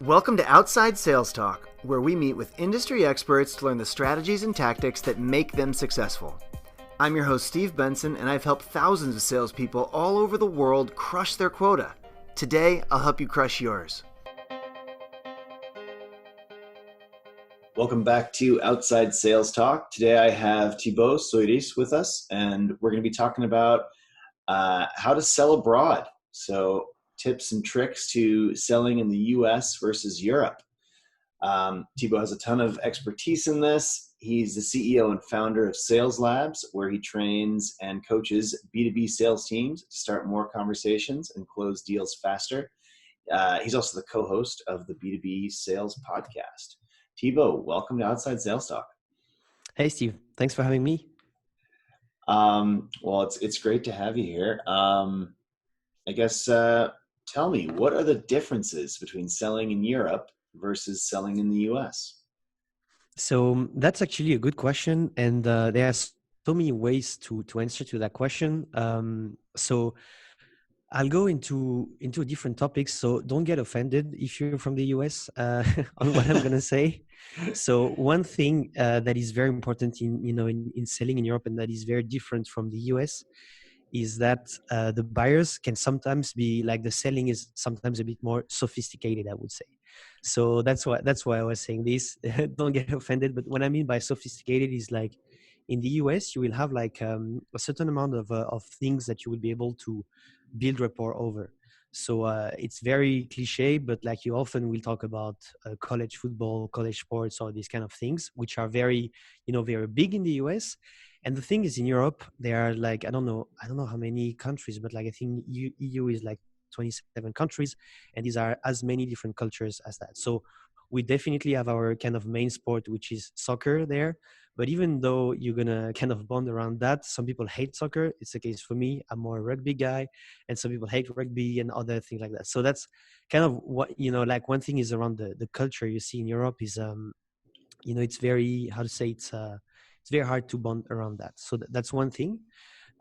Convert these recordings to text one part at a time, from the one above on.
Welcome to Outside Sales Talk, where we meet with industry experts to learn the strategies and tactics that make them successful. I'm your host, Steve Benson, and I've helped thousands of salespeople all over the world crush their quota. Today, I'll help you crush yours. Welcome back to Outside Sales Talk. Today, I have Thibaut Souyris with us, and we're going to be talking about how to sell abroad. So, tips and tricks to selling in the US versus Europe. Thibaut has a ton of expertise in this. He's the CEO and founder of SalesLabs, where he trains and coaches B2B sales teams to start more conversations and close deals faster. He's also the co-host of the B2B Sales Podcast. Thibaut, welcome to Outside Sales Talk. Hey, Steve. Thanks for having me. Well, it's great to have you here. I guess tell me, what are the differences between selling in Europe versus selling in the US? So that's actually a good question. And there are so many ways to answer to that question. So I'll go into different topics. So don't get offended if you're from the US on what I'm going to say. So one thing that is very important in selling in Europe and that is very different from the US is that the buyers can sometimes be like the selling is sometimes a bit more sophisticated, I would say. So that's why I was saying this. Don't get offended. But what I mean by sophisticated is like in the US, you will have like a certain amount of things that you will be able to build rapport over. So it's very cliche, but like you often will talk about college football, college sports, or these kind of things, which are very, very big in the US. And the thing is, in Europe, there are like I don't know how many countries, but like I think EU is like 27 countries, and these are as many different cultures as that. So we definitely have our kind of main sport, which is soccer there. But even though you're gonna kind of bond around that, some people hate soccer. It's the case for me. I'm more a rugby guy, and some people hate rugby and other things like that. So that's kind of what like one thing is around the culture you see in Europe is it's very how to say it's very hard to bond around that. So that's one thing.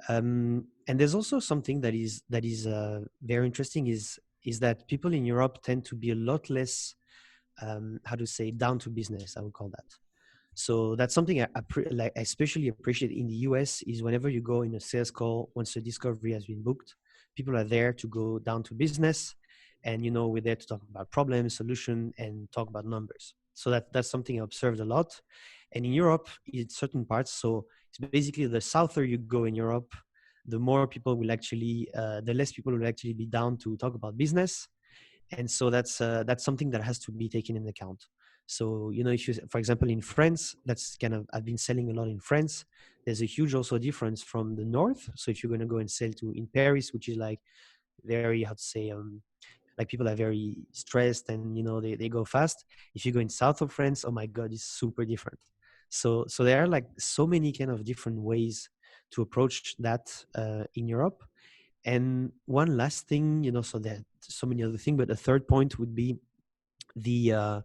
And there's also something that is very interesting is that people in Europe tend to be a lot less how to say down to business, I would call that. So that's something I especially appreciate in the US is whenever you go in a sales call, once the discovery has been booked, people are there to go down to business, and we're there to talk about problem, solution, and talk about numbers. So that's something I observed a lot. And in Europe, in certain parts, so it's basically the souther you go in Europe, the more people will actually, the less people will actually be down to talk about business. And so that's something that has to be taken into account. So if you, for example, in France, that's kind of I've been selling a lot in France. There's a huge also difference from the north. So if you're going to go and sell to in Paris, which is like very how to say like people are very stressed and they go fast. If you go in south of France, oh my god, it's super different. So there are like so many kind of different ways to approach that in Europe. And one last thing, so there are so many other things, but a third point would be the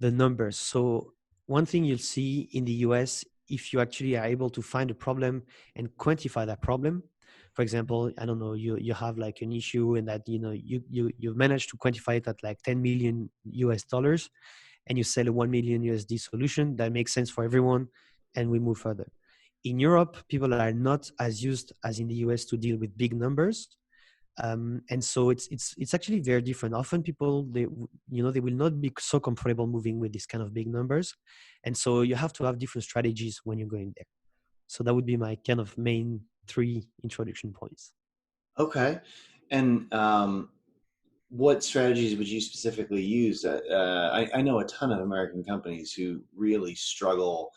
numbers. So one thing you'll see in the US, if you actually are able to find a problem and quantify that problem, for example, I don't know, you have like an issue and that you've managed to quantify it at like 10 million US dollars, and you sell a 1 million USD solution that makes sense for everyone, and we move further. In Europe, people are not as used as in the US to deal with big numbers. And so it's actually very different. Often people, they will not be so comfortable moving with these kind of big numbers. And so you have to have different strategies when you're going there. So that would be my kind of main 3 introduction points. Okay. And what strategies would you specifically use? I know a ton of American companies who really struggle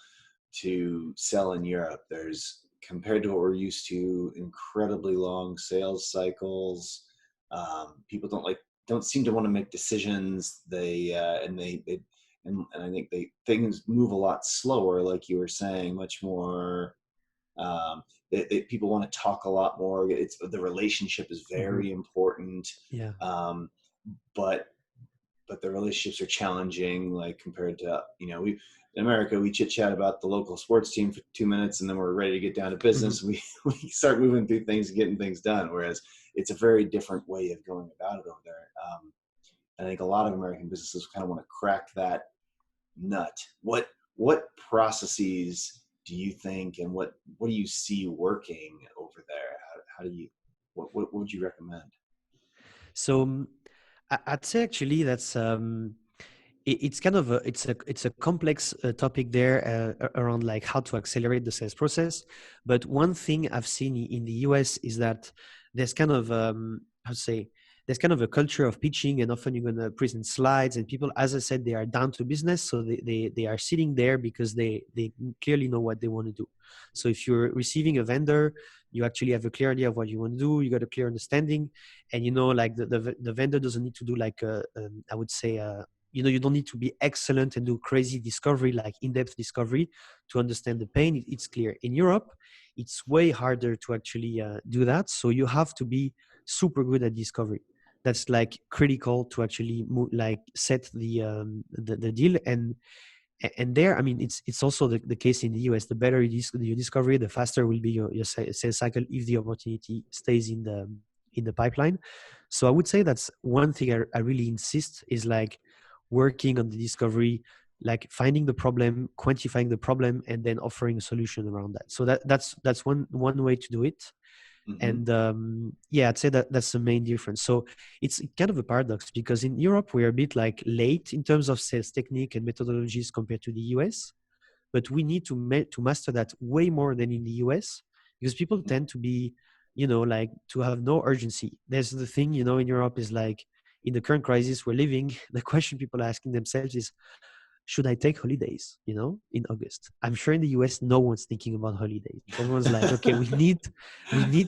to sell in Europe. There's, compared to what we're used to, incredibly long sales cycles. People don't seem to want to make decisions. And I think things move a lot slower, like you were saying, much more. People want to talk a lot more. The relationship is very important. Yeah. But the relationships are challenging, like compared to, in America, we chit chat about the local sports team for 2 minutes and then we're ready to get down to business. We start moving through things and getting things done. Whereas it's a very different way of going about it over there. I think a lot of American businesses kind of want to crack that nut. What processes do you think, and what do you see working over there? How do you what would you recommend? So I'd say actually that's it's kind of it's a complex topic there around like how to accelerate the sales process. But one thing I've seen in the US is that there's kind of how to say there's kind of a culture of pitching, and often you're going to present slides, and people, as I said, they are down to business, so they are sitting there because they clearly know what they want to do. So if you're receiving a vendor, you actually have a clear idea of what you want to do, you got a clear understanding, and you know like the vendor doesn't need to do like I would say you know, you don't need to be excellent and do crazy discovery, like in-depth discovery, to understand the pain. It's clear. In Europe, it's way harder to actually do that. So you have to be super good at discovery. That's like critical to actually like set the deal. And there, I mean, it's also the case in the US. The better you discover it, the faster will be your sales cycle if the opportunity stays in the pipeline. So I would say that's one thing I really insist is like working on the discovery, like finding the problem, quantifying the problem, and then offering a solution around that. So that's one way to do it. Mm-hmm. And yeah, I'd say that's the main difference. So it's kind of a paradox because in Europe we're a bit like late in terms of sales technique and methodologies compared to the US, but we need to master that way more than in the US because people tend to be, you know, like to have no urgency. There's the thing, you know, in Europe is like in the current crisis we're living, the question people are asking themselves is, should I take holidays, you know, in August? I'm sure in the US, no one's thinking about holidays. Everyone's like, okay, we need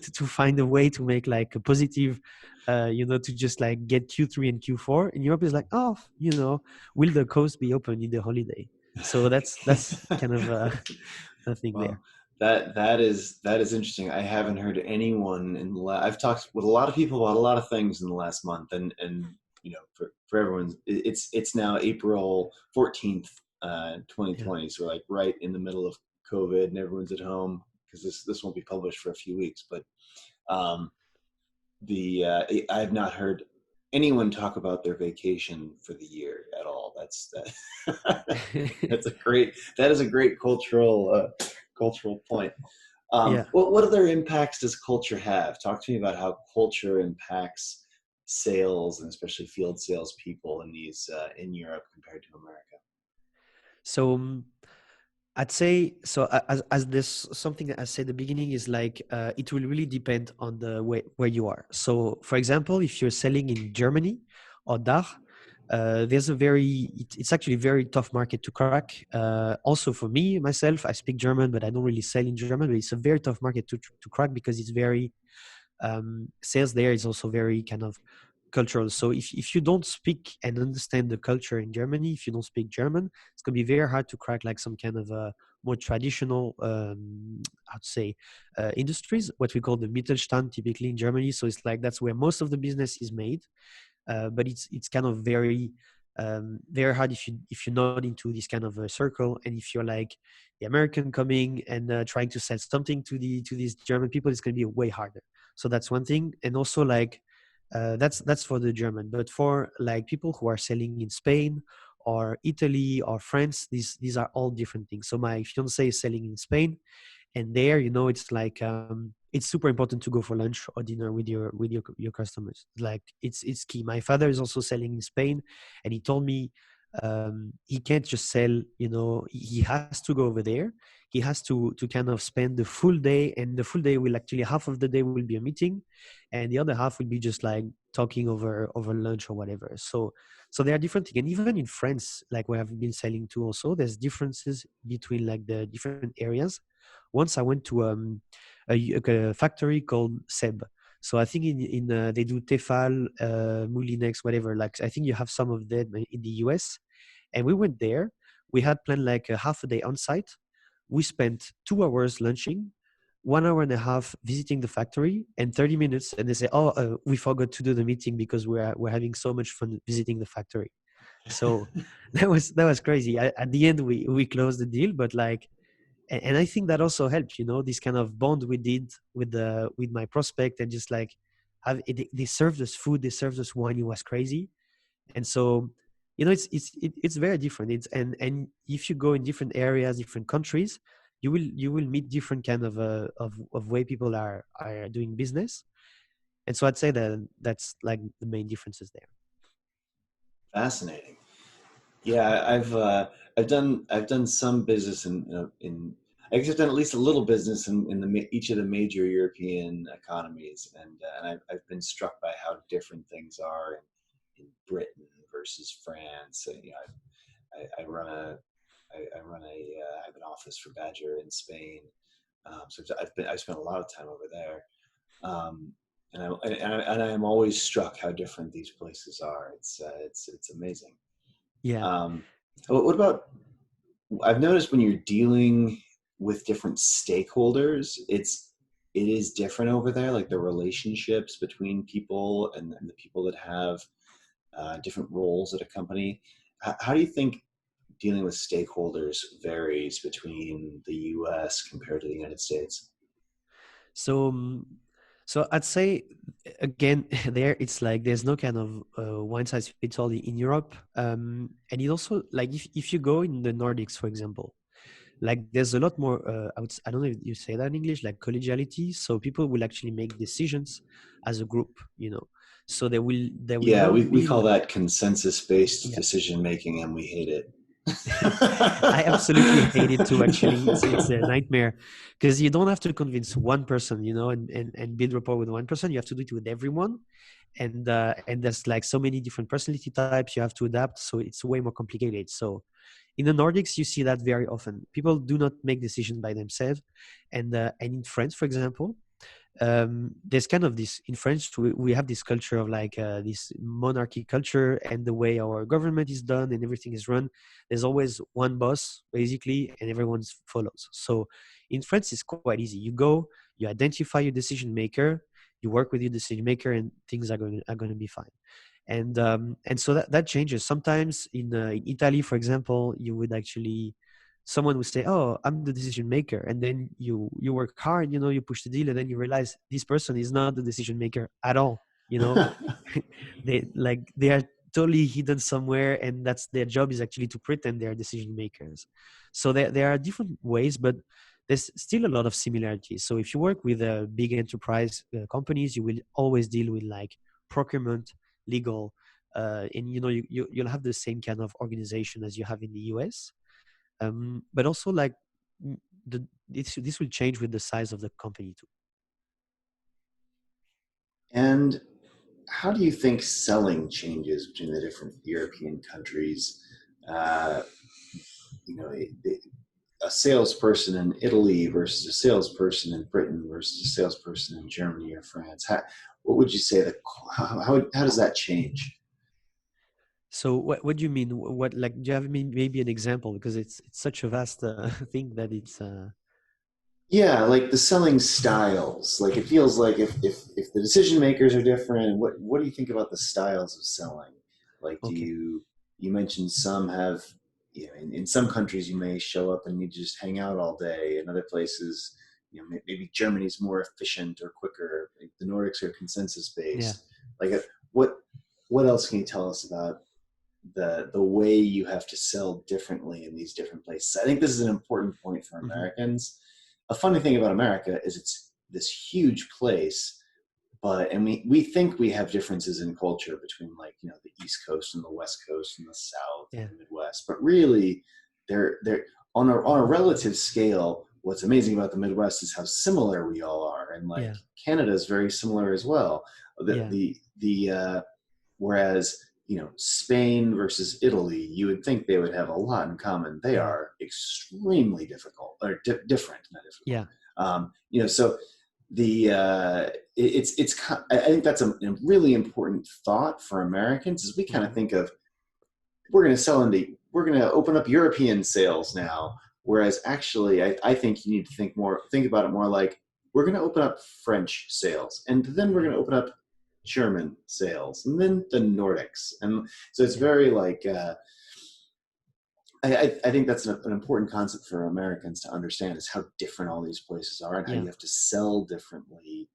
to find a way to make like a positive, you know, to just like get Q3 and Q4. In Europe is like, oh, you know, will the coast be open in the holiday? So that's kind of a thing there. Well, that is interesting. I haven't heard anyone I've talked with a lot of people about a lot of things in the last month, and you know, for everyone, it's now April 14th, Yeah. 2020. So we're like right in the middle of COVID, and everyone's at home because this won't be published for a few weeks. But um, I've not heard anyone talk about their vacation for the year at all. That is a great cultural point. Yeah. What other impacts does culture have? Talk to me about how culture impacts sales and especially field sales people in in Europe compared to America. So I'd say so. As this something that I said at the beginning is like it will really depend on the way where you are. So, for example, if you're selling in Germany or DACH, there's it's actually a very tough market to crack. Also, for me myself, I speak German, but I don't really sell in German. But it's a very tough market to crack because it's very sales there is also very kind of cultural. So if you don't speak and understand the culture in Germany, if you don't speak German, it's going to be very hard to crack like some kind of a more traditional, I'd say, industries, what we call the Mittelstand typically in Germany. So it's like that's where most of the business is made. But it's kind of very hard if you're not into this kind of a circle, and if you're like the American coming and trying to sell something to these German people, it's going to be way harder. So that's one thing, and also like that's for the German, but for like people who are selling in Spain or Italy or France, these are all different things. So my fiance is selling in Spain, and there, you know, it's like it's super important to go for lunch or dinner with your customers. Like it's key. My father is also selling in Spain, and he told me he can't just sell, you know, he has to go over there. He has to kind of spend the full day, and the full day will actually, half of the day will be a meeting, and the other half will be just like talking over lunch or whatever. So there are different things. And even in France, like where I've been selling to also, there's differences between like the different areas. Once I went to a factory called Seb. So I think they do Tefal, Moulinex, whatever. Like I think you have some of them in the US. And we went there. We had planned like a half a day on site. We spent 2 hours lunching, 1 hour and a half visiting the factory, and 30 minutes. And they say, "Oh, we forgot to do the meeting because we're having so much fun visiting the factory." So that was crazy. At the end, we closed the deal, but like, and I think that also helped, you know, this kind of bond we did with my prospect, and just like they served us food, they served us wine. It was crazy. And so, it's very different. And if you go in different areas, different countries, you will meet different kind of way people are doing business. And so I'd say that that's like the main differences there. Fascinating. Yeah, I've done some business in I guess I've done at least a little business in each of the major European economies, and I've been struck by how different things are in Britain versus France. And, I run I run I have an office for Badger in Spain, so I've spent a lot of time over there, um, and I am always struck how different these places are. It's amazing. Yeah. Um, what about, I've noticed when you're dealing with different stakeholders, it is different over there, like the relationships between people and the people that have different roles at a company. How do you think dealing with stakeholders varies between the US compared to the United States? So, so I'd say again, there it's like there's no kind of one size fits all in Europe, and it also like if you go in the Nordics, for example, like there's a lot more. I don't know if you say that in English, like collegiality. So people will actually make decisions as a group, So there will Yeah, not we be call that consensus-based yeah. decision making, and we hate it. I absolutely hate it too. Actually, it's a nightmare because you don't have to convince one person, and build rapport with one person. You have to do it with everyone, and there's like so many different personality types you have to adapt. So it's way more complicated. So in the Nordics, you see that very often. People do not make decisions by themselves, and in France, for example, there's kind of this in French. We have this culture of like this monarchy culture, and the way our government is done and everything is run. There's always one boss basically, and everyone follows. So in France, it's quite easy. You go, you identify your decision maker, you work with your decision maker, and things are going to be fine. And so that changes. Sometimes in Italy, for example, you would actually someone would say, "Oh, I'm the decision maker," and then you work hard, you push the deal, and then you realize this person is not the decision maker at all. You know, they are totally hidden somewhere, and that's their job is actually to pretend they are decision makers. So there are different ways, but there's still a lot of similarities. So if you work with big enterprise companies, you will always deal with like procurement, legal, and you'll have the same kind of organization as you have in the US, but also like mm, this will change with the size of the company too. And how do you think selling changes between the different European countries? Uh, a salesperson in Italy versus a salesperson in Britain versus a salesperson in Germany or France. What would you say that how does that change? So what do you mean? What, like, do you have maybe an example, because it's such a vast thing that it's Yeah, like the selling styles. Like it feels like if the decision makers are different, what do you think about the styles of selling? Like okay. you mentioned some have, in some countries you may show up and you just hang out all day. In other places, maybe Germany's more efficient or quicker. Like the Nordics are consensus Yeah. based. Like what what else can you tell us about the way you have to sell differently in these different places? I think this is an important point for Hmm. Americans. A funny thing about America is it's this huge place, and we think we have differences in culture between, like, the East Coast and the West Coast and the South and Yeah. the Midwest, but really they're on a relative scale. What's amazing about the Midwest is how similar we all are, and like Yeah. Canada is very similar as well. The Yeah. the the Whereas, Spain versus Italy, you would think they would have a lot in common. They Yeah. are extremely difficult, or different, not difficult. Yeah. So I think that's a really important thought for Americans, is we kind of Hmm. think of, we're going to open up European sales now. Whereas actually, I think you need to think about it more like, we're going to open up French sales, and then we're Yeah. going to open up German sales, and then the Nordics. And so it's Yeah. very like, I think that's an important concept for Americans to understand, is how different all these places are and how Yeah. you have to sell differently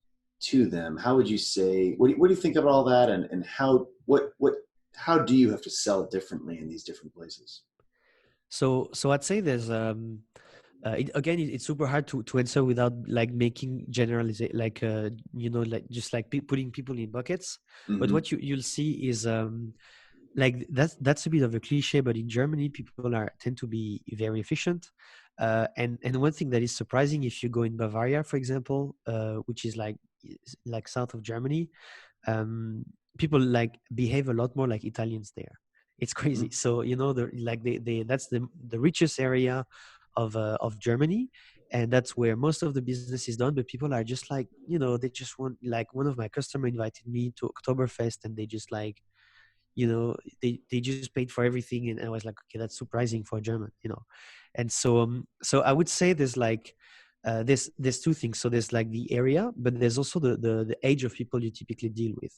to them. How would you say, what do you think about all that? And how do you have to sell differently in these different places? So I'd say there's it's super hard to answer without like making generalization, like like just like putting people in buckets. But Mm-hmm. what you'll see is like that's a bit of a cliche, but in Germany people tend to be very efficient. And one thing that is surprising, if you go in Bavaria, for example, which is like south of Germany, um, people like behave a lot more like Italians there. It's crazy. So that's the richest area of Germany, and that's where most of the business is done. But people are just like, they just want, like, one of my customer invited me to Oktoberfest, and they just like, they just paid for everything, and I was like, okay, that's surprising for a German. And so I would say there's like there's two things. So there's like the area, but there's also the age of people you typically deal with.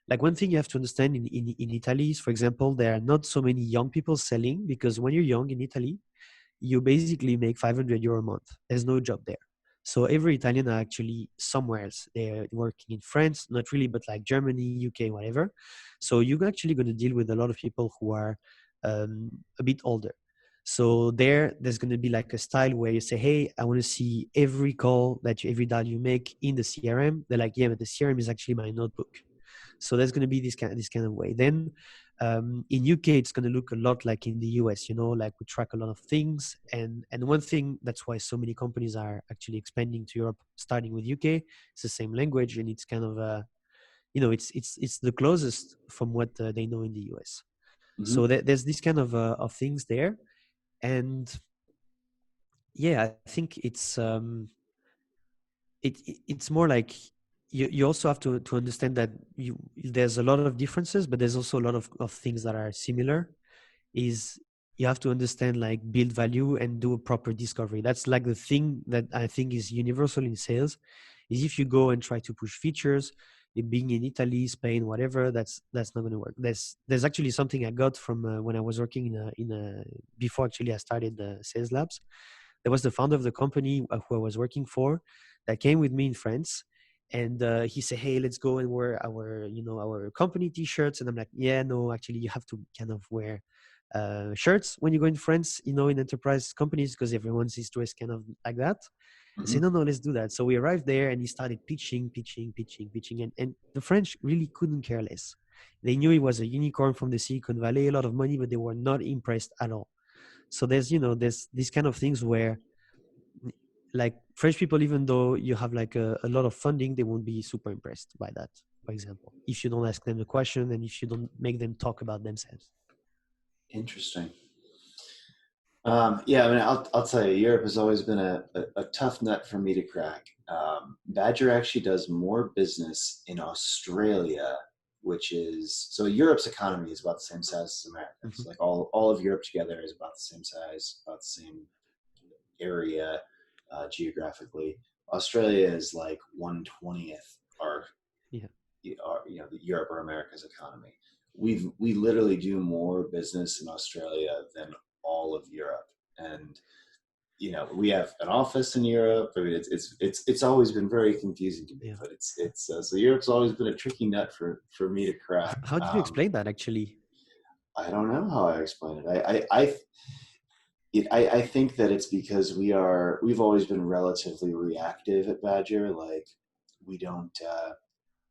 Like, one thing you have to understand in Italy is, for example, there are not so many young people selling, because when you're young in Italy, you basically make 500 euro a month. There's no job there. So every Italian are actually somewhere else. They're working in France, not really, but like Germany, UK, whatever. So you're actually going to deal with a lot of people who are a bit older. So there's going to be like a style where you say, hey, I want to see every call every dial you make in the CRM. They're like, yeah, but the CRM is actually my notebook. So there's going to be this kind of way. Then in UK, it's going to look a lot like in the US. Like, we track a lot of things, and one thing, that's why so many companies are actually expanding to Europe, starting with UK. It's the same language, and it's kind of it's the closest from what they know in the US. Mm-hmm. So there's this kind of things there, and yeah, I think it's more like you also have to understand that there's a lot of differences, but there's also a lot of things that are similar. Is you have to understand, like, build value and do a proper discovery. That's like the thing that I think is universal in sales. Is if you go and try to push features, being in Italy, Spain, whatever, that's not going to work. There's actually something I got from when I was working in a before actually I started the SalesLabs. There was the founder of the company who I was working for, that came with me in France, and he said, hey, let's go and wear our company t-shirts. And I'm like, yeah, no, actually you have to kind of wear shirts when you go in France, in enterprise companies, because everyone's dressed kind of like that. I Mm-hmm. said, no, let's do that. So we arrived there, and he started pitching, and the French really couldn't care less. They knew he was a unicorn from the Silicon Valley, a lot of money, but they were not impressed at all. So there's these kind of things where, like, French people, even though you have like a lot of funding, they won't be super impressed by that, for example, if you don't ask them the question and if you don't make them talk about themselves. Interesting. Yeah, I mean, I'll tell you, Europe has always been a tough nut for me to crack. Badger actually does more business in Australia, which is, so Europe's economy is about the same size as America. It's like all of Europe together is about the same size, about the same area geographically. Australia is like 1/20th Yeah, the Europe or America's economy. We literally do more business in Australia than all of Europe, and we have an office in Europe. I mean, it's always been very confusing to me, yeah. but it's so Europe's always been a tricky nut for me to crack. How do you explain that, actually? I don't know how I explain it. I think that it's because we've always been relatively reactive at Badger. Like, we don't.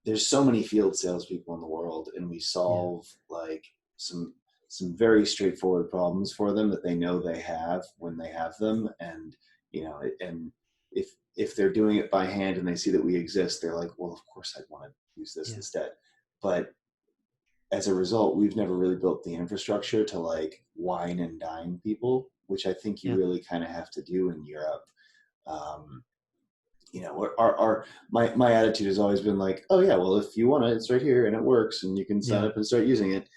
There's so many field salespeople in the world, and we Yeah, solve like some very straightforward problems for them that they know they have when they have them. And and if they're doing it by hand and they see that we exist, they're like, well, of course I'd want to use this yeah, instead. But as a result, we've never really built the infrastructure to like wine and dine people, which I think you yeah, really kind of have to do in Europe. Um, my attitude has always been like, oh yeah, well, if you want it, it's right here and it works and you can sign yeah, up and start using it.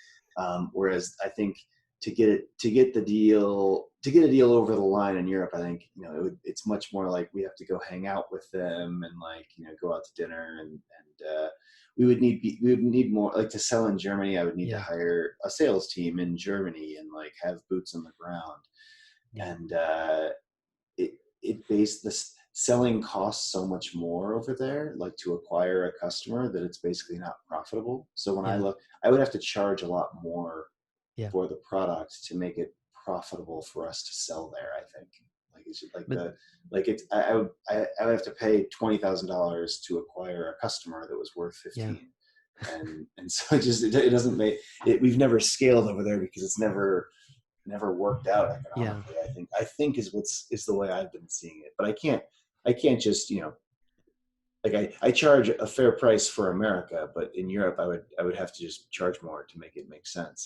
Whereas I think to get a deal over the line in Europe, I think it's much more like we have to go hang out with them and like go out to dinner and we would need more, like, to sell in Germany. I would need to yeah, hire a sales team in Germany and like have boots on the ground, yeah, and it based this selling costs so much more over there, like to acquire a customer, that it's basically not profitable. So when I Yeah. look, I would have to charge a lot more Yeah. for the product to make it profitable for us to sell there. I think like it's like But it's I would have to pay $20,000 to acquire a customer that was worth yeah. 15, and so it doesn't make it. We've never scaled over there because it's never worked out Yeah. economically. I think is the way I've been seeing it. But I can't just like I charge a fair price for America, but in Europe I would have to just charge more to make it make sense.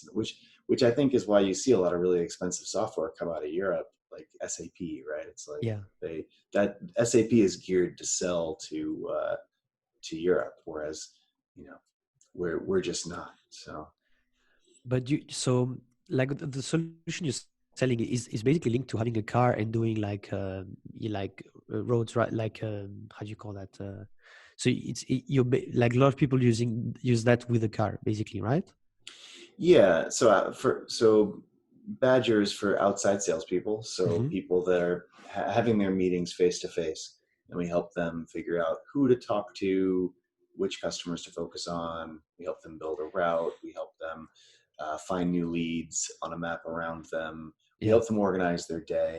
Which I think is why you see a lot of really expensive software come out of Europe, like SAP, right? It's like Yeah. that SAP is geared to sell to Europe, whereas you know we're just not. So But so like the solution you're selling is basically linked to having a car and doing like roads, right? Like how do you call that? So like a lot of people use that with a car, basically, right? yeah, so Badger is for outside salespeople, so Mm-hmm. people that are having their meetings face to face, and we help them figure out who to talk to, which customers to focus on. We help them build a route. We help them find new leads on a map around them. We Yeah. help them organize their day,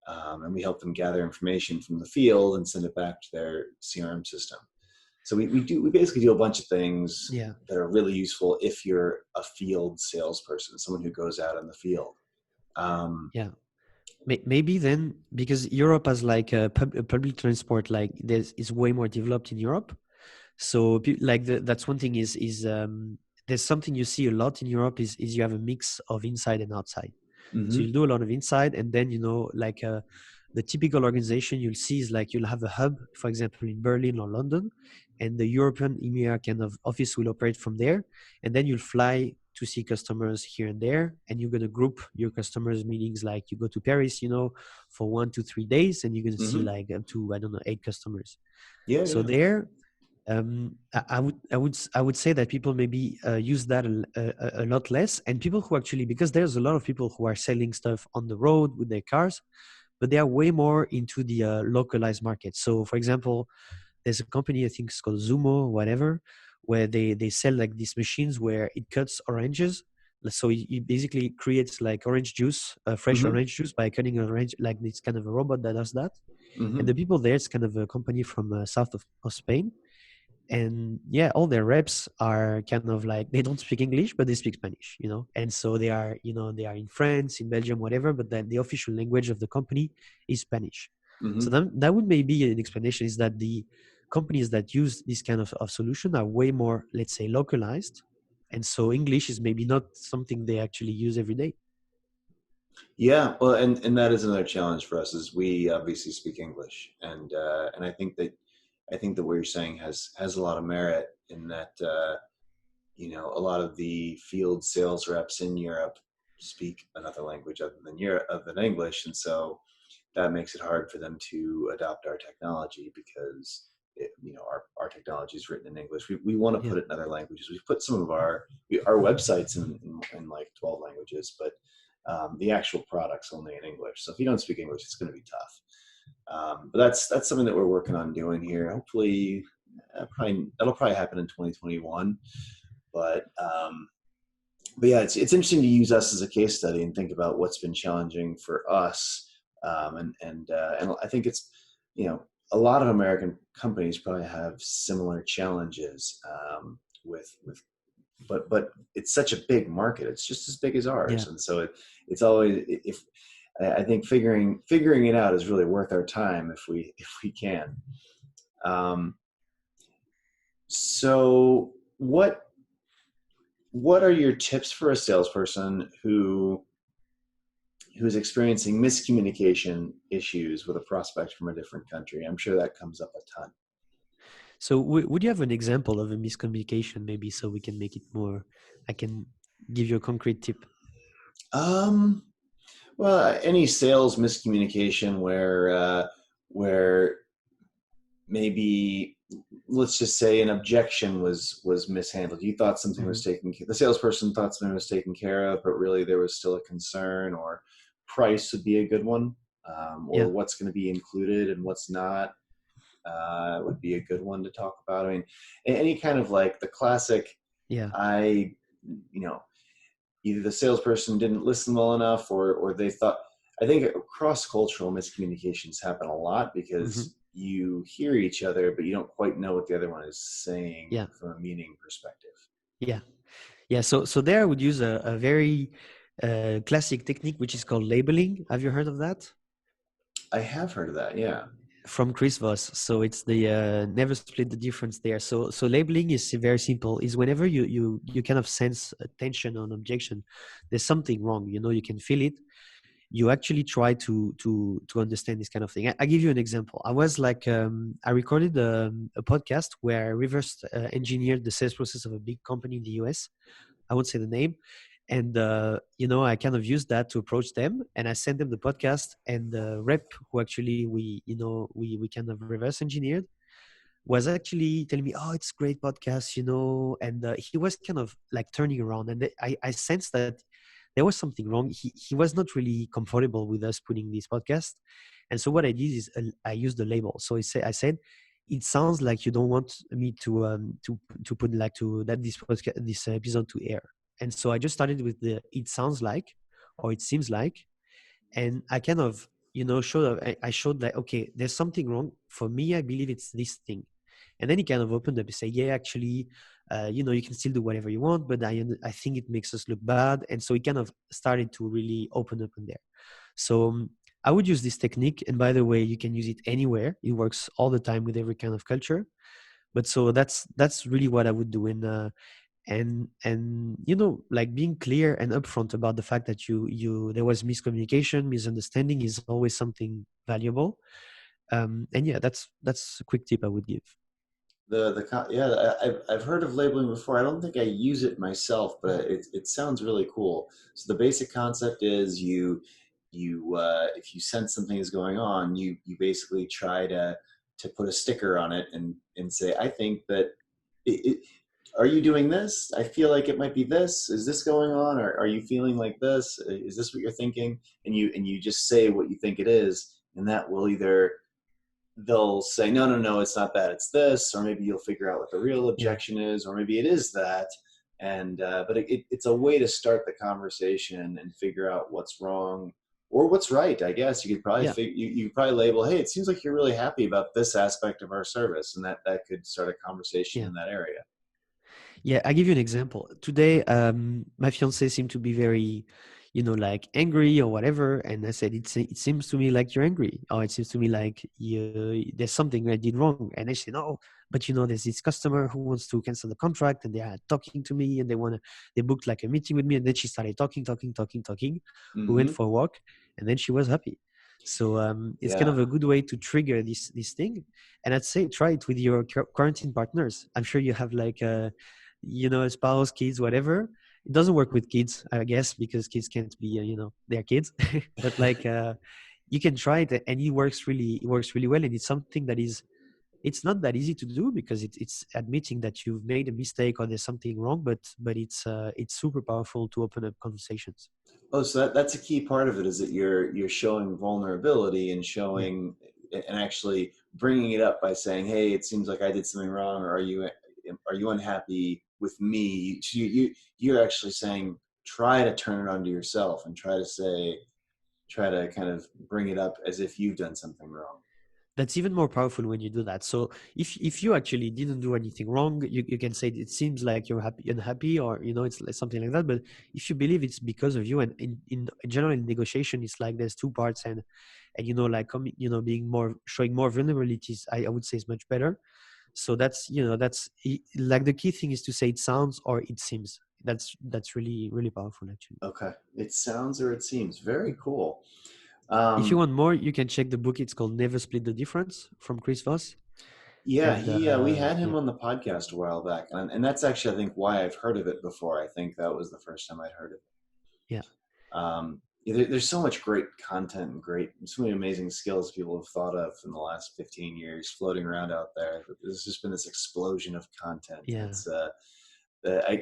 and we help them gather information from the field and send it back to their CRM system. So we basically do a bunch of things Yeah. that are really useful if you're a field salesperson, someone who goes out in the field. Yeah. Maybe then, because Europe has like a public transport, like is way more developed in Europe. So like that's one thing is there's something you see a lot in Europe is you have a mix of inside and outside. So Mm-hmm. you'll do a lot of inside, and then like the typical organization you'll see is like you'll have a hub, for example, in Berlin or London, and the European EMEA kind of office will operate from there, and then you'll fly to see customers here and there, and you're going to group your customers meetings, like you go to Paris, for 1 to 3 days, and you're going to see Mm-hmm. like up to, I don't know, 8 customers. Yeah, So yeah. there, I would say that people maybe use that a lot less, and people who actually, because there's a lot of people who are selling stuff on the road with their cars, but they are way more into the localized market. So for example, there's a company, I think it's called Zumo or whatever, where they sell like these machines where it cuts oranges. So it basically creates like orange juice, fresh Mm-hmm. orange juice by cutting an orange. Like it's kind of a robot that does that. And Mm-hmm. the people there, it's kind of a company from south of Spain. And yeah, all their reps are kind of like, they don't speak English, but they speak Spanish. And so they are in France, in Belgium, whatever, but then the official language of the company is Spanish. So Mm-hmm. then that would maybe an explanation, is that the companies that use this kind of solution are way more, let's say, localized, and so English is maybe not something they actually use every day. Yeah, well, and that is another challenge for us, is we obviously speak English, and I think that what you're saying has a lot of merit in that. A lot of the field sales reps in Europe speak another language other than English, and so that makes it hard for them to adopt our technology, because our technology is written in English. We want to Yeah. put it in other languages. We put some of our websites in like 12 languages, but the actual product's only in English. So if you don't speak English, it's going to be tough. But that's something that we're working on doing here. Hopefully, that'll probably happen in 2021. But yeah, it's interesting to use us as a case study and think about what's been challenging for us. And I think it's, a lot of American companies probably have similar challenges with but it's such a big market. It's just as big as ours, Yeah. and so it's always, if I think figuring it out is really worth our time if we can. So what are your tips for a salesperson who's experiencing miscommunication issues with a prospect from a different country? I'm sure that comes up a ton. So would you have an example of a miscommunication, maybe, so we can make it more, I can give you a concrete tip? Um, well, any sales miscommunication where maybe, let's just say, an objection was mishandled. You thought something Mm-hmm. was the salesperson thought something was taken care of, but really there was still a concern, or price would be a good one. or Yeah. what's going to be included and what's not, would be a good one to talk about. I mean, any kind of like the classic, Yeah. I, you know, either the salesperson didn't listen well enough, or they thought. I think cross-cultural miscommunications happen a lot Hmm. because you hear each other, but you don't quite know what the other one is saying Yeah. from a meaning perspective. Yeah. Yeah. So there I would use a very classic technique, which is called labeling. Have you heard of that? I have heard of that. Yeah. From Chris Voss. So it's the never split the difference there. So labeling is very simple. Is whenever you kind of sense a tension or an objection, there's something wrong. You can feel it. You actually try to understand this kind of thing. I give you an example. I was like I recorded a podcast where I reverse engineered the sales process of a big company in the US. I won't say the name. And I kind of used that to approach them, and I sent them the podcast. And the rep who actually we kind of reverse engineered was actually telling me, "Oh, it's great podcast," and he was kind of like turning around, and I sensed that there was something wrong. He was not really comfortable with us putting this podcast, and so what I did is I used the label. So I said, "It sounds like you don't want me to put like to that this podcast, this episode to air." And so I just started with the "it sounds like" or "it seems like," and I kind of showed I showed that, okay, there's something wrong for me. I believe it's this thing. And then he kind of opened up and say, yeah, actually, you can still do whatever you want, but I think it makes us look bad. And so he kind of started to really open up in there. So I would use this technique. And by the way, you can use it anywhere. It works all the time with every kind of culture. But so that's really what I would do. And like being clear and upfront about the fact that there was miscommunication, misunderstanding is always something valuable. And yeah, that's a quick tip I would give. Yeah, I've heard of labeling before. I don't think I use it myself, but it sounds really cool. So the basic concept is if you sense something is going on, you basically try to put a sticker on it and say, I think that it, are you doing this? I feel like it might be this. Is this going on? Or are you feeling like this? Is this what you're thinking? And you just say what you think it is, and that will either they'll say, no, no, no, it's not that, it's this, or maybe you'll figure out what the real Yeah. objection is, or maybe it is that. And but it's a way to start the conversation and figure out what's wrong or what's right. I guess you could probably Yeah. you could probably label, hey, it seems like you're really happy about this aspect of our service, and that could start a conversation Yeah. in that area. Yeah, I give you an example. Today, my fiance seemed to be very, like angry or whatever, and I said, "It seems to me like you're angry, or it seems to me like there's something I did wrong." And I said, "No, but there's this customer who wants to cancel the contract, and they are talking to me, and they booked like a meeting with me." And then she started talking, talking, talking, talking. We went Mm-hmm. for a walk, and then she was happy. So it's kind Yeah. of a good way to trigger this thing. And I'd say try it with your quarantine partners. I'm sure you have like spouse, kids, whatever. It doesn't work with kids, I guess, because kids can't be, they're kids. But like, you can try it, and it works really well. And it's something it's not that easy to do because it's admitting that you've made a mistake or there's something wrong, but it's super powerful to open up conversations. Oh, so that's a key part of it, is that you're showing vulnerability and Yeah, showing and actually bringing it up by saying, "Hey, it seems like I did something wrong, or are you unhappy with me?" So you're actually saying, try to turn it onto yourself and try to kind of bring it up as if you've done something wrong. that's even more powerful when you do that. So if you actually didn't do anything wrong, you can say it seems like you're unhappy, or it's like something like that. But if you believe it's because of you, and in general in negotiation, it's like there's two parts, and like being more, showing more vulnerabilities, I would say, is much better. So like the key thing is to say it sounds or it seems. That's really, really powerful, actually. Okay, it sounds or it seems very cool. If you Um, want more, you can check the book. It's called Never Split the Difference from Chris Voss. Yeah, And we had him yeah. on the podcast a while back, and that's actually, I think, why I've heard of it before. I think that was the first time I'd heard of Yeah. it. Yeah, there's so much great content and so many amazing skills people have thought of in the last 15 years floating around out there. There's just been this explosion of content, and Yeah.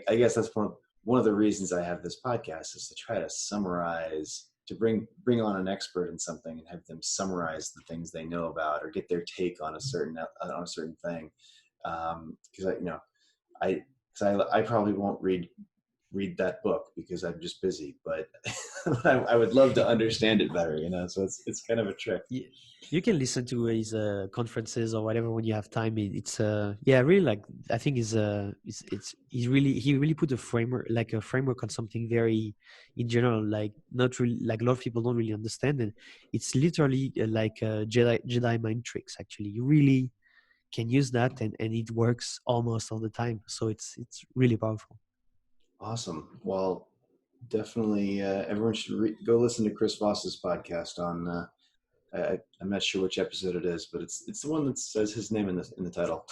I guess that's one of the reasons I have this podcast, is to try to summarize to bring on an expert in something and have them summarize the things they know about or get their take on a certain thing. Because I probably won't read that book because I'm just busy, but I would love to understand it better, so it's kind of a trick. You can listen to his conferences or whatever when you have time. It's yeah, really, like, I think he really put a framework on something very in general, like not really, like a lot of people don't really understand it. It's literally like Jedi mind tricks. Actually, you really can use that, and it works almost all the time. So it's really powerful. Awesome. Well, definitely everyone should go listen to Chris Voss's podcast on I'm not sure which episode it is, but it's the one that says his name in the title.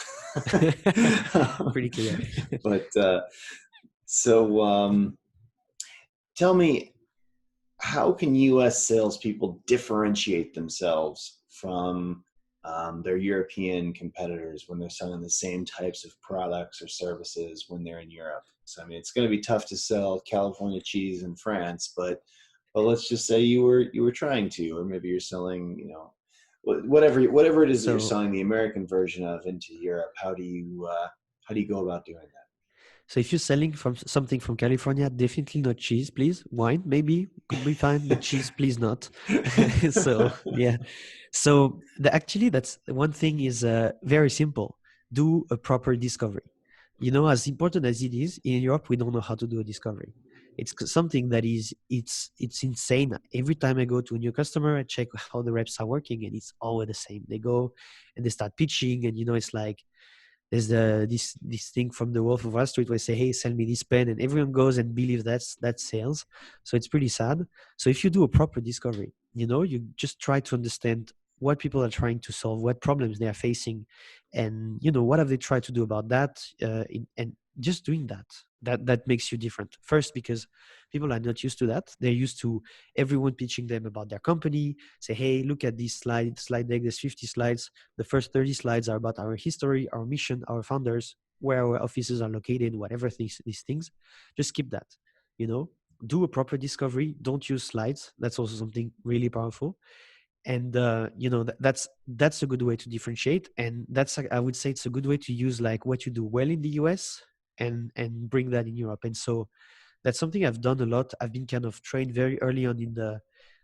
Pretty clear. But tell me, how can U.S. salespeople differentiate themselves from their European competitors when they're selling the same types of products or services when they're in Europe? So, I mean, it's going to be tough to sell California cheese in France, but let's just say you were trying to, or maybe you're selling, whatever it is that you're selling the American version of into Europe. How do you go about doing that? So if you're selling something from California, definitely not cheese, please. Wine, maybe, could be fine, but cheese, please not. So yeah. So actually, that's one thing is very simple. Do a proper discovery. As important as it is, in Europe, we don't know how to do a discovery. It's something that it's insane. Every time I go to a new customer, I check how the reps are working, and it's always the same. They go and they start pitching, and it's like, there's this thing from the Wolf of Wall Street where I say, hey, sell me this pen, and everyone goes and believes that's sales. So it's pretty sad. So if you do a proper discovery, you just try to understand what people are trying to solve, what problems they are facing, and what have they tried to do about that, and just doing that makes you different. First, because people are not used to that. They're used to everyone pitching them about their company. Say, hey, look at this slide deck. There's 50 slides. The first 30 slides are about our history, our mission, our founders, where our offices are located, whatever these things. Just skip that. Do a proper discovery. Don't use slides. That's also something really powerful. And that's a good way to differentiate. And I would say it's a good way to use like what you do well in the US and bring that in Europe. And so that's something I've done a lot. I've been kind of trained very early on in the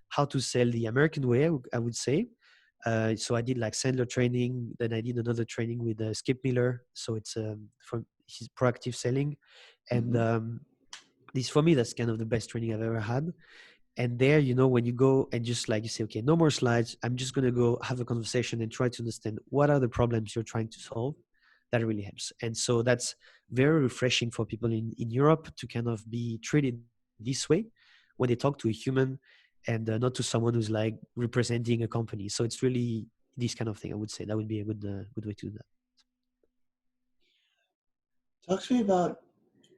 how to sell the American way, I would say. So I did like Sandler training, then I did another training with Skip Miller. So it's from his proactive selling. And this, for me, that's kind of the best training I've ever had. And there, when you go and just like you say, okay, no more slides, I'm just going to go have a conversation and try to understand what are the problems you're trying to solve. That really helps. And so that's very refreshing for people in Europe to kind of be treated this way when they talk to a human and not to someone who's like representing a company. So it's really this kind of thing. I would say that would be a good way to do that. Talk to me about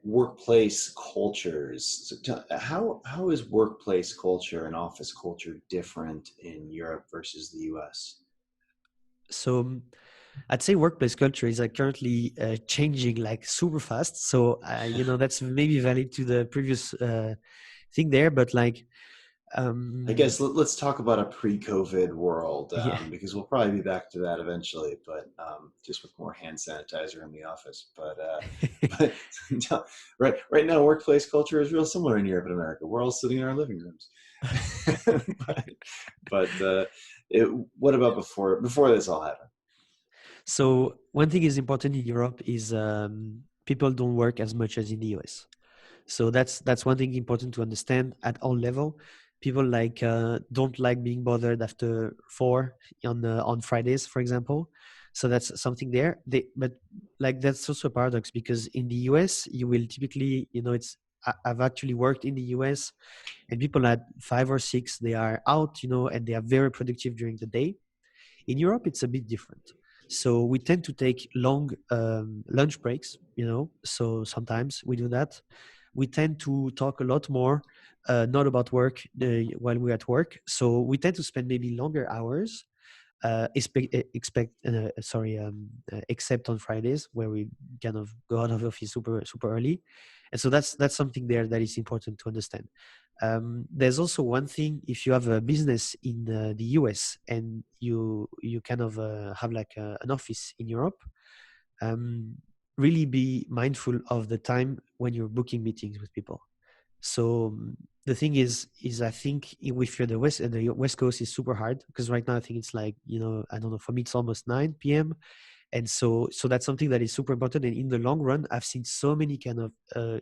workplace cultures. So how is workplace culture and office culture different in Europe versus the US? So I'd say workplace culture is currently changing like super fast. So that's maybe valid to the previous thing there, but like I guess let's talk about a pre-COVID world, yeah. because we'll probably be back to that eventually, but just with more hand sanitizer in the office. But right now, workplace culture is real similar in Europe and America. We're all sitting in our living rooms. but what about before this all happened? So one thing is important in Europe is people don't work as much as in the US. So that's one thing important to understand at all level. People don't like being bothered after 4 on Fridays, for example. So that's something there. But like that's also a paradox because in the US you will typically, I've actually worked in the US and people at 5 or 6 they are out, and they are very productive during the day. In Europe, it's a bit different. So we tend to take long lunch breaks, so sometimes we do that. We tend to talk a lot more, not about work while we're at work. So we tend to spend maybe longer hours. except on Fridays, where we kind of go out of the office super early. And so that's something there that is important to understand. There's also one thing: if you have a business in the US and you kind of have like an office in Europe, really be mindful of the time when you're booking meetings with people. So the thing is I think if you're the West Coast is super hard, because right now I think it's like, I don't know, for me it's almost 9 p.m. And so that's something that is super important. And in the long run, I've seen so many kind of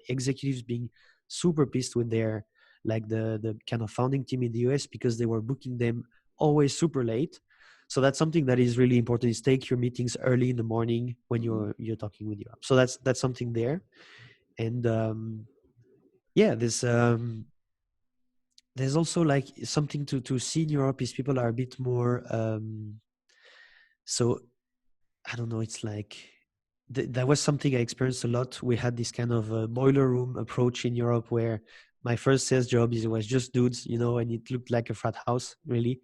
executives being super pissed with their, like the kind of founding team in the US, because they were booking them always super late. So that's something that is really important, is take your meetings early in the morning when you're talking with Europe. So that's something there. And there's also like something to see in Europe is people are a bit more so I don't know, it's like that was something I experienced a lot. We had this kind of boiler room approach in Europe, where my first sales job was just dudes, and it looked like a frat house, really.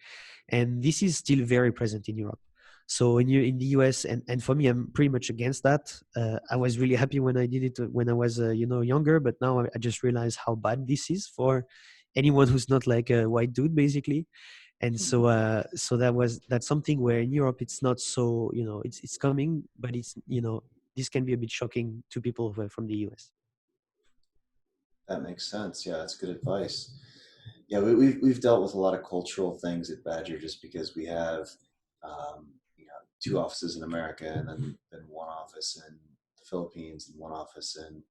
And this is still very present in Europe. So in the US, and for me, I'm pretty much against that. I was really happy when I did it when I was younger, but now I just realize how bad this is for anyone who's not like a white dude, basically. And so that's something where in Europe it's not so, it's coming, but it's, this can be a bit shocking to people who are from the US. That makes sense. Yeah, that's good advice. Yeah, we've dealt with a lot of cultural things at Badger, just because we have two offices in America, and then one office in the Philippines, and one office in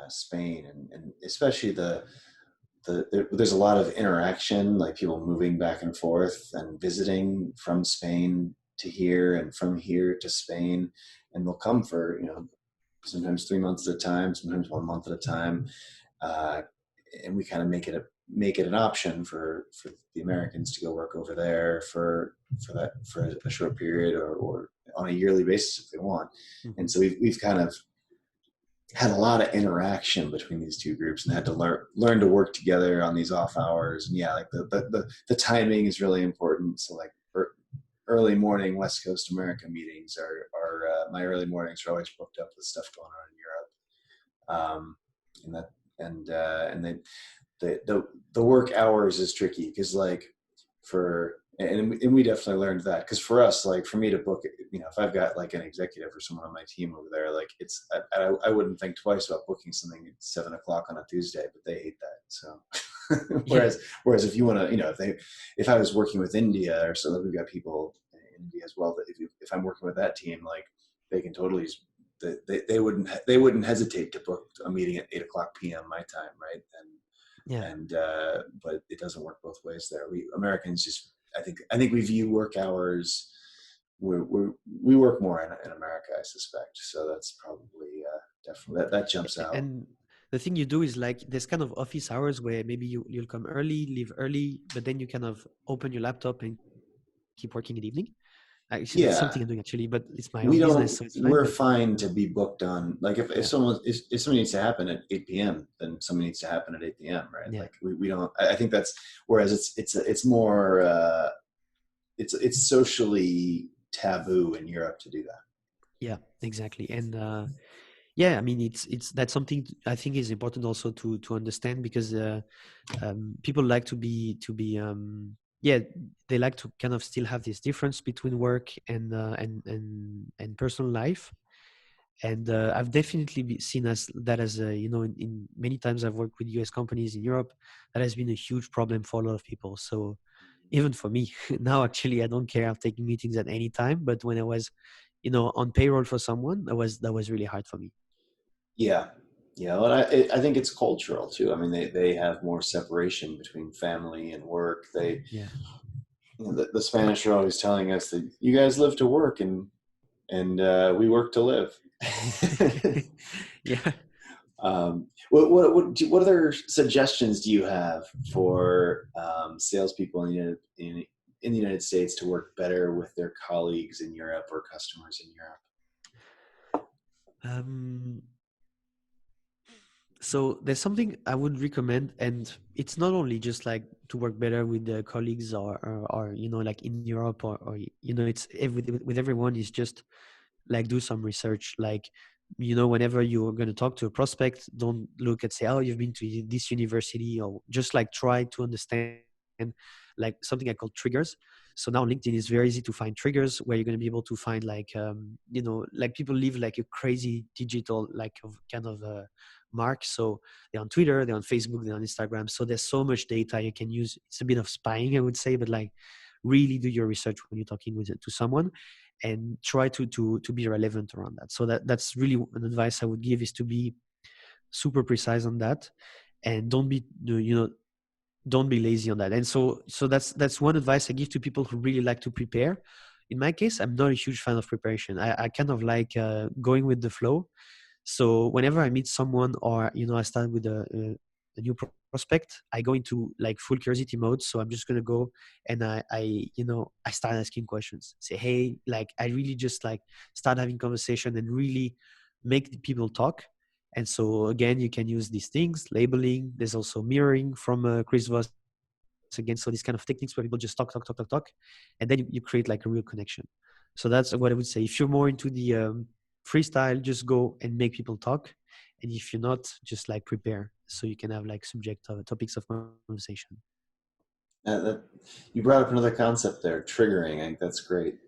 Spain, and especially there's a lot of interaction, like people moving back and forth and visiting from Spain to here and from here to Spain, and they'll come for sometimes 3 months at a time, sometimes 1 month at a time, and we kind of make it an option for the Americans to go work over there for a short period, or on a yearly basis if they want. Mm-hmm. And so we've kind of had a lot of interaction between these two groups, and had to learn to work together on these off hours. And yeah, like the timing is really important. So like early morning West Coast America meetings are my early mornings are always booked up with stuff going on in Europe. And then the work hours is tricky, because like and we definitely learned that, because for us, like for me to book, if I've got like an executive or someone on my team over there, like I wouldn't think twice about booking something at 7:00 on a Tuesday, but they hate that. So whereas if you want to, if I was working with India, or so, we've got people in India as well, that if I'm working with that team, like they can totally, they wouldn't hesitate to book a meeting at 8:00 p.m. my time, right? But it doesn't work both ways there. We Americans just, I think we view work hours. We work more in America, I suspect. So that's probably definitely that jumps out. And the thing you do is like there's kind of office hours where maybe you'll come early, leave early, but then you kind of open your laptop and keep working in the evening. Actually, that's something I'm doing actually, but it's my own business, so it's fine. We're fine to be booked on, like if something needs to happen at 8 p.m., then something needs to happen at 8 p.m., right? Yeah. Like we don't. I think that's, whereas it's more it's socially taboo in Europe to do that. Yeah, exactly. And yeah, I mean, it's that's something I think is important also to understand, because people like to be they like to kind of still have this difference between work and personal life. And I've definitely seen that as in many times I've worked with US companies in Europe, that has been a huge problem for a lot of people. So even for me now, actually, I don't care. I'm taking meetings at any time, but when I was on payroll for someone, that was really hard for me. Yeah. Well, I think it's cultural too. I mean, they have more separation between family and work. The Spanish are always telling us that you guys live to work, and we work to live. Yeah. What other suggestions do you have for salespeople in the United States to work better with their colleagues in Europe or customers in Europe? So there's something I would recommend, and it's not only just like to work better with the colleagues or like in Europe or it's with everyone is just like do some research. Like, whenever you're going to talk to a prospect, don't look at say, oh, you've been to this university, or just like try to understand like something I call triggers. So now on LinkedIn is very easy to find triggers where you're going to be able to find like like people live like a crazy digital like of kind of mark. So they're on Twitter, they're on Facebook, they're on Instagram, so there's so much data you can use. It's a bit of spying, I would say, but like really do your research when you're talking to someone, and try to be relevant around that. So that's really an advice I would give, is to be super precise on that, and don't be don't be lazy on that. And so that's one advice I give to people who really like to prepare. In my case, I'm not a huge fan of preparation. I kind of like going with the flow. So whenever I meet someone, or I start with a new prospect, I go into like full curiosity mode. So I'm just gonna go and I start asking questions. Say, hey, like I really just like start having conversation and really make the people talk. And so again, you can use these things, labeling. There's also mirroring from Chris Voss again. So these kind of techniques where people just talk, and then you create like a real connection. So that's what I would say. If you're more into the freestyle, just go and make people talk. And if you're not, just like prepare so you can have like topics of conversation. That, you brought up another concept there, triggering. I think that's great.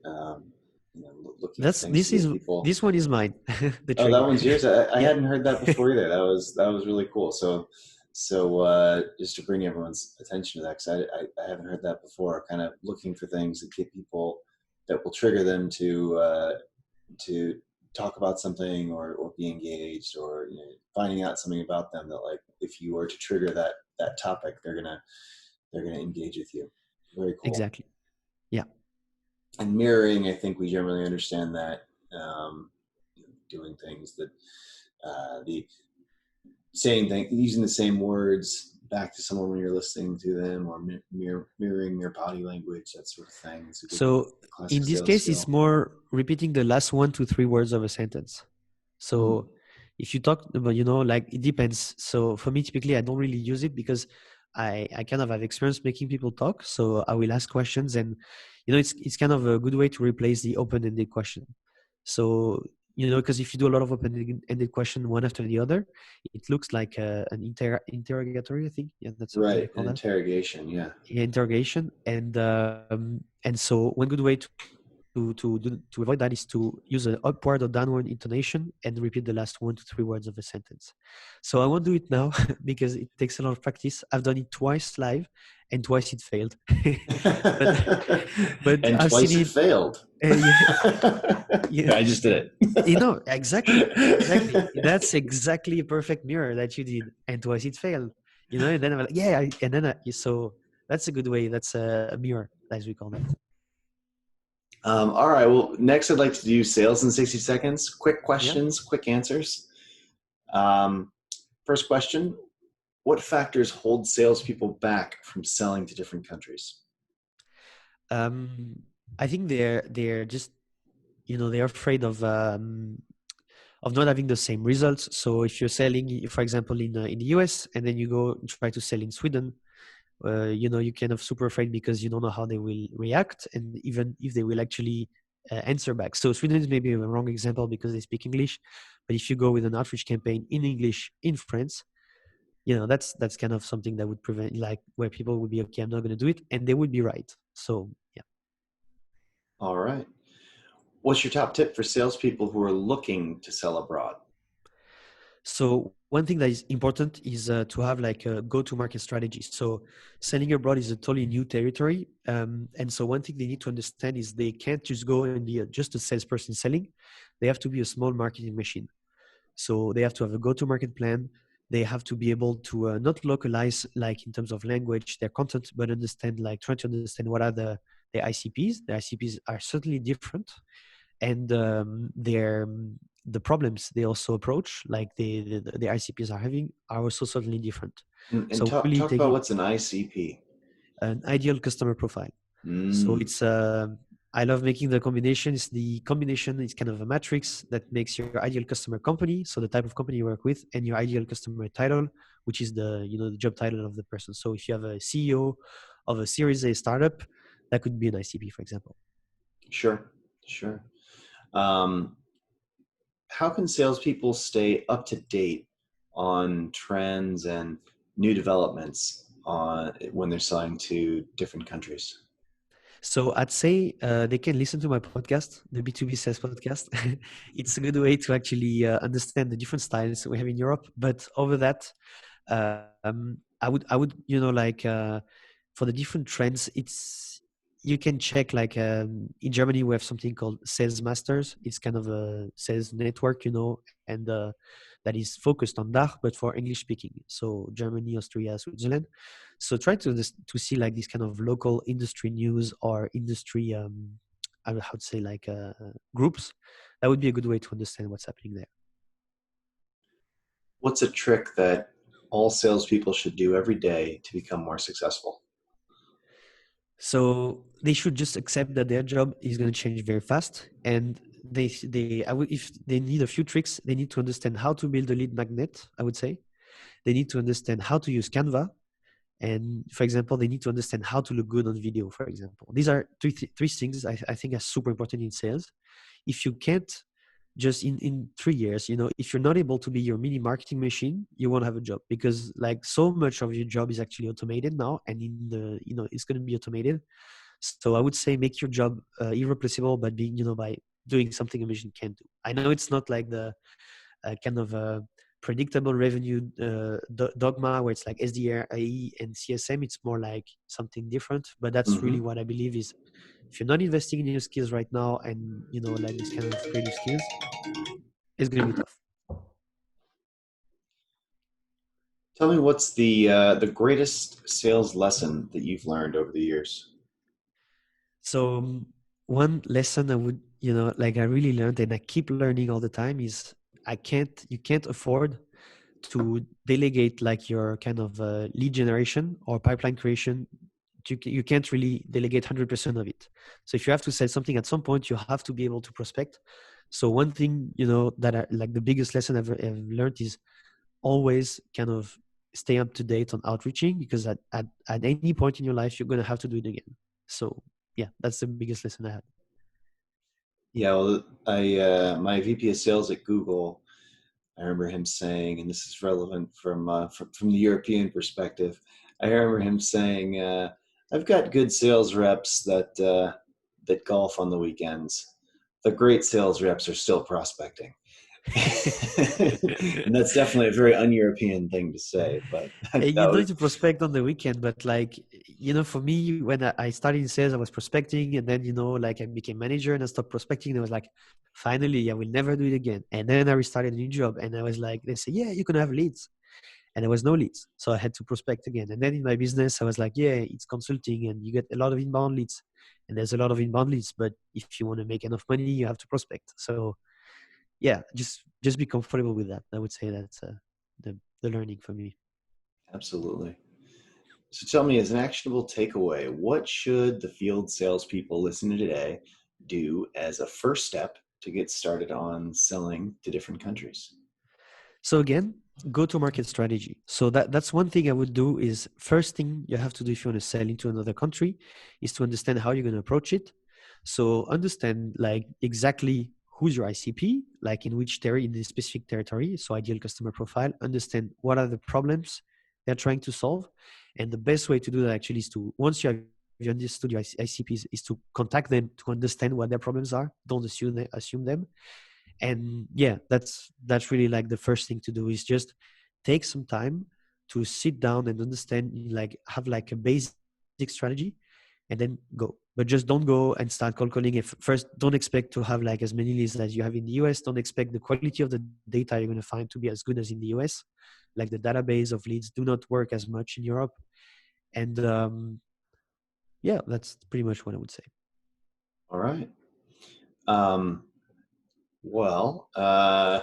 Looking for things to get people. This one is mine. The Oh, that trigger. one's yours. I Yeah. hadn't heard that before either. That was really cool. So just to bring everyone's attention to that, because I haven't heard that before. Kind of looking for things that get people, that will trigger them to talk about something, or be engaged, or finding out something about them that, like, if you were to trigger that topic, they're gonna engage with you. Very cool. Exactly. Yeah. And mirroring, I think we generally understand that, doing things that the saying thing, using the same words back to someone when you're listening to them, or mirroring their body language, that sort of thing. It's a good So classic in this sales case, it's skill. more repeating the last 1 to 3 words of a sentence. So if you talk about, like it depends. So for me, typically, I don't really use it because I kind of have experience making people talk. So I will ask questions, and it's kind of a good way to replace the open-ended question. So because if you do a lot of open-ended question one after the other, it looks like an interrogatory. I think, yeah, that's what you Right, call an that. interrogation, yeah. Interrogation. And so one good way to avoid that is to use an upward or downward intonation and repeat the last 1 to 3 words of a sentence. So I won't do it now because it takes a lot of practice. I've done it twice live, and twice it failed. but And I've twice seen it it. failed. Yeah, I just did it. Exactly. That's exactly a perfect mirror that you did, and twice it failed. And then I'm like, yeah, and then so that's a good way. That's a mirror, as we call that. All right. Well, next I'd like to do sales in 60 seconds. Quick Yeah. questions, quick answers. First question: what factors hold salespeople back from selling to different countries? I think they're just they're afraid of not having the same results. So if you're selling, for example, in the US, and then you go try to sell in Sweden, you're kind of super afraid because you don't know how they will react, and even if they will actually answer back. So Sweden is maybe a wrong example because they speak English, but if you go with an outreach campaign in English in France, that's kind of something that would prevent, like, where people would be, okay, I'm not going to do it, and they would be right. So yeah. All right. What's your top tip for salespeople who are looking to sell abroad? So one thing that is important is to have like a go-to-market strategy. So selling abroad is a totally new territory, and so one thing they need to understand is they can't just go and be just a salesperson selling. They have to be a small marketing machine. So they have to have a go-to-market plan. They have to be able to not localize, like in terms of language, their content, but understand, like trying to understand what are the ICPs. The ICPs are certainly different, and the problems they also approach, like the ICPs are having, are also certainly different. And So talk really talk about taking what's an ICP. an ideal customer profile. So Mm. it's I love making the combinations. The combination is kind of a matrix that makes your ideal customer company, so the type of company you work with, and your ideal customer title, which is the job title of the person. So if you have a CEO of a Series A startup, that could be an ICP, for example. Sure, sure. Um, how can salespeople stay up to date on trends and new developments when they're selling to different countries? So I'd say they can listen to my podcast, the B2B Sales Podcast. It's a good way to actually understand the different styles we have in Europe. But over that, I would, for the different trends, you can check like in Germany we have something called Sales Masters. It's kind of a sales network, and that is focused on DACH, but for English speaking. So Germany, Austria, Switzerland. So try to see like these kind of local industry news or industry, I would how to say like groups. That would be a good way to understand what's happening there. What's a trick that all salespeople should do every day to become more successful? So they should just accept that their job is going to change very fast, and if they need a few tricks, they need to understand how to build a lead magnet. I would say they need to understand how to use Canva, and for example, they need to understand how to look good on video. For example, these are three things I think are super important in sales. If you can't just in 3 years, if you're not able to be your mini marketing machine, you won't have a job, because like so much of your job is actually automated now, and it's going to be automated. So I would say make your job irreplaceable by by doing something a machine can't do. I know it's not like the kind of predictable revenue dogma where it's like SDR, AE, and CSM. It's more like something different, but that's really what I believe is, if you're not investing in your skills right now, and like these kind of creative skills, it's going to be tough. Tell me, what's the greatest sales lesson that you've learned over the years? So one lesson I would, like I really learned and I keep learning all the time is you can't afford to delegate like your kind of lead generation or pipeline creation. You can't really delegate 100% of it. So if you have to sell something at some point, you have to be able to prospect. So one thing, that like the biggest lesson I've learned is always kind of stay up to date on outreaching, because at any point in your life, you're going to have to do it again. So yeah, that's the biggest lesson I had. Yeah, well, my VP of sales at Google, I remember him saying, and this is relevant from the European perspective. I remember him saying, "I've got good sales reps that golf on the weekends. The great sales reps are still prospecting." And that's definitely a very un-European thing to say, but that You don't need was, to prospect on the weekend, but like, for me, when I started in sales, I was prospecting, and then, like I became manager and I stopped prospecting. And I was like, finally, I will never do it again. And then I restarted a new job, and I was like, they say, yeah, you can have leads. And there was no leads. So I had to prospect again. And then in my business, I was like, yeah, it's consulting and you get a lot of inbound leads. And there's a lot of inbound leads, but if you want to make enough money, you have to prospect. So yeah, just be comfortable with that. I would say that's the learning for me. absolutely. So tell me, as an actionable takeaway, what should the field salespeople listening today do as a first step to get started on selling to different countries? So again, go to market strategy. So that's one thing I would do is, first thing you have to do if you want to sell into another country is to understand how you're going to approach it. So understand like exactly who's your ICP, like in which territory, in the specific territory. So ideal customer profile, understand what are the problems they're trying to solve. And the best way to do that actually is to, once you understood your ICPs, is to contact them to understand what their problems are. Don't assume them. And yeah, that's really like the first thing to do is just take some time to sit down and understand, like have like a basic strategy, and then go. But just don't go and start cold calling. If first, don't expect to have like as many leads as you have in the US. Don't expect the quality of the data you're going to find to be as good as in the US. Like the database of leads do not work as much in Europe. And yeah, that's pretty much what I would say. All right. Um, well, I'm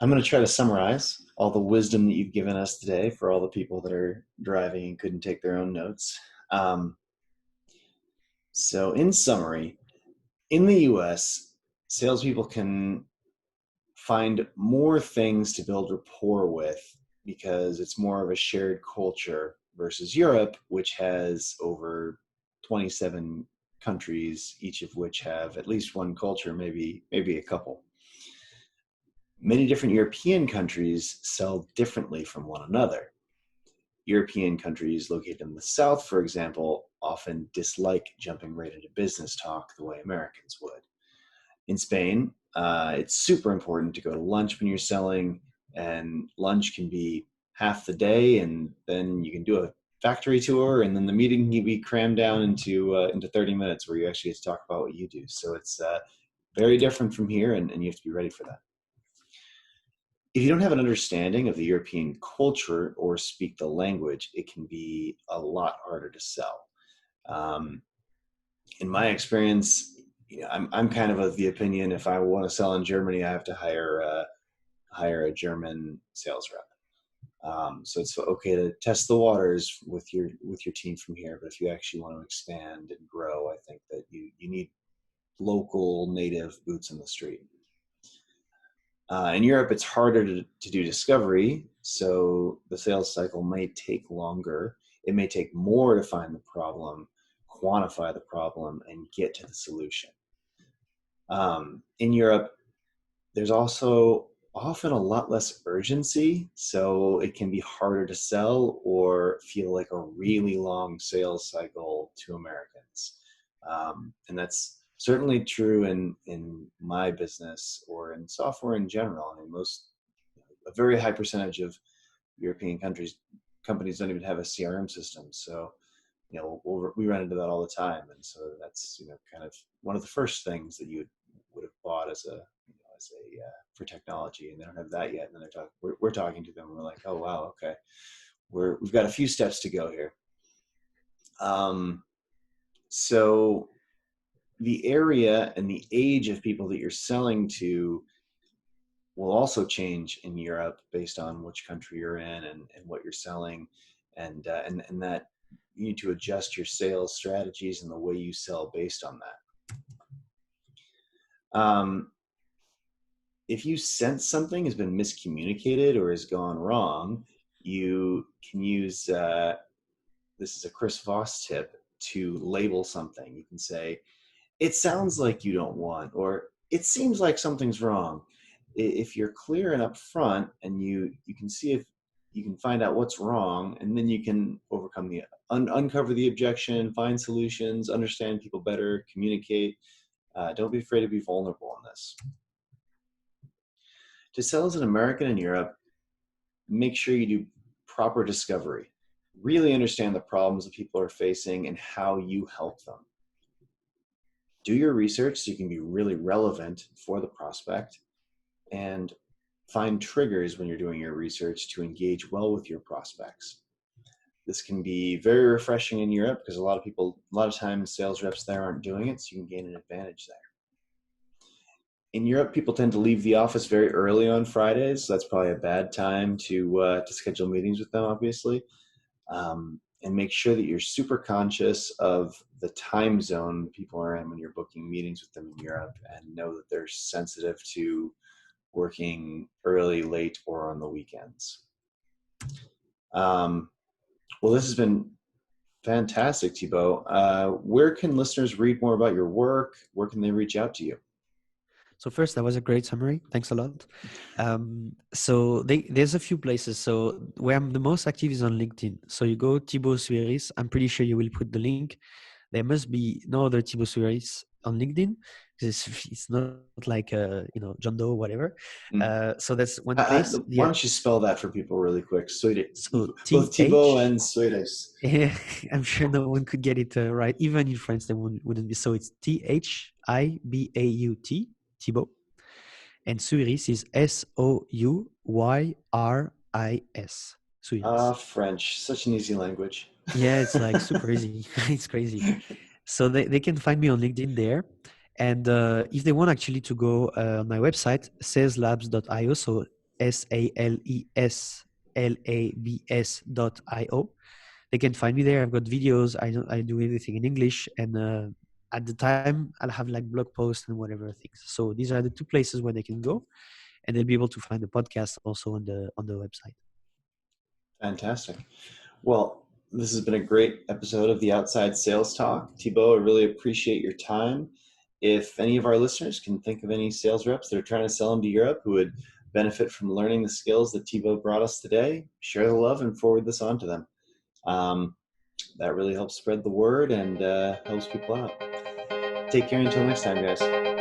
going to try to summarize all the wisdom that you've given us today for all the people that are driving and couldn't take their own notes. Um, So in summary, in the US, salespeople can find more things to build rapport with because it's more of a shared culture versus Europe, which has over 27 countries, each of which have at least one culture, maybe a couple. Many different European countries sell differently from one another. European countries located in the South, for example, often dislike jumping right into business talk the way Americans would. In Spain, it's super important to go to lunch when you're selling, and lunch can be half the day, and then you can do a factory tour, and then the meeting can be crammed down into 30 minutes where you actually get to talk about what you do. So it's very different from here, and you have to be ready for that. If you don't have an understanding of the European culture or speak the language, it can be a lot harder to sell. In my experience, I'm kind of the opinion if I want to sell in Germany, I have to hire a German sales rep. So it's okay to test the waters with your team from here, but if you actually want to expand and grow, I think that you need local native boots on the street. In Europe, it's harder to do discovery, so the sales cycle may take longer. It may take more to find the problem, quantify the problem, and get to the solution. In Europe, there's also often a lot less urgency, so it can be harder to sell or feel like a really long sales cycle to Americans. And that's certainly true in my business or in software in general. I mean, a very high percentage of European companies don't even have a CRM system. So, we run into that all the time. And so that's, kind of one of the first things that you would have bought for technology, and they don't have that yet. And then we're talking to them, and we're like, oh, wow, okay. We've got a few steps to go here. So the area and the age of people that you're selling to will also change in Europe based on which country you're in and what you're selling, and that you need to adjust your sales strategies and the way you sell based on that. If you sense something has been miscommunicated or has gone wrong, you can use this is a Chris Voss tip to label something. You can say, it sounds like you don't want, or it seems like something's wrong. If you're clear and upfront, and you can see if you can find out what's wrong, and then you can overcome uncover the objection, find solutions, understand people better, communicate. Don't be afraid to be vulnerable on this. To sell as an American in Europe, make sure you do proper discovery. Really understand the problems that people are facing and how you help them. Do your research so you can be really relevant for the prospect, and find triggers when you're doing your research to engage well with your prospects. This can be very refreshing in Europe because a lot of times sales reps there aren't doing it, so you can gain an advantage there. In Europe, people tend to leave the office very early on Fridays, so that's probably a bad time to schedule meetings with them, obviously. And make sure that you're super conscious of the time zone people are in when you're booking meetings with them in Europe, and know that they're sensitive to working early, late, or on the weekends. Well, this has been fantastic, Thibaut. Where can listeners read more about your work? Where can they reach out to you? So first, that was a great summary. Thanks a lot. So there's a few places. So where I'm the most active is on LinkedIn. So you go Thibaut Souyris. I'm pretty sure you will put the link. There must be no other Thibaut Souyris on LinkedIn because it's not like John Doe or whatever. So that's one place. Why don't you spell that for people really quick? Souyris. So Both Thibaut and Souyris. Yeah, I'm sure no one could get it right. Even in France, they wouldn't be. So it's Thibaut, Thibaut. And Souyris is Souyris. Souyris. French, such an easy language. Yeah, it's like super easy. It's crazy. So they can find me on LinkedIn there. And if they want actually to go on my website, SalesLabs.io, so SalesLabs.io, they can find me there. I've got videos. I do everything in English, and at the time I'll have like blog posts and whatever things. So these are the two places where they can go, and they'll be able to find the podcast also on the website. Fantastic. Well, this has been a great episode of the Outside Sales Talk. Thibaut, I really appreciate your time. If any of our listeners can think of any sales reps that are trying to sell them to Europe who would benefit from learning the skills that Thibaut brought us today, share the love and forward this on to them. That really helps spread the word and helps people out. Take care until next time, guys.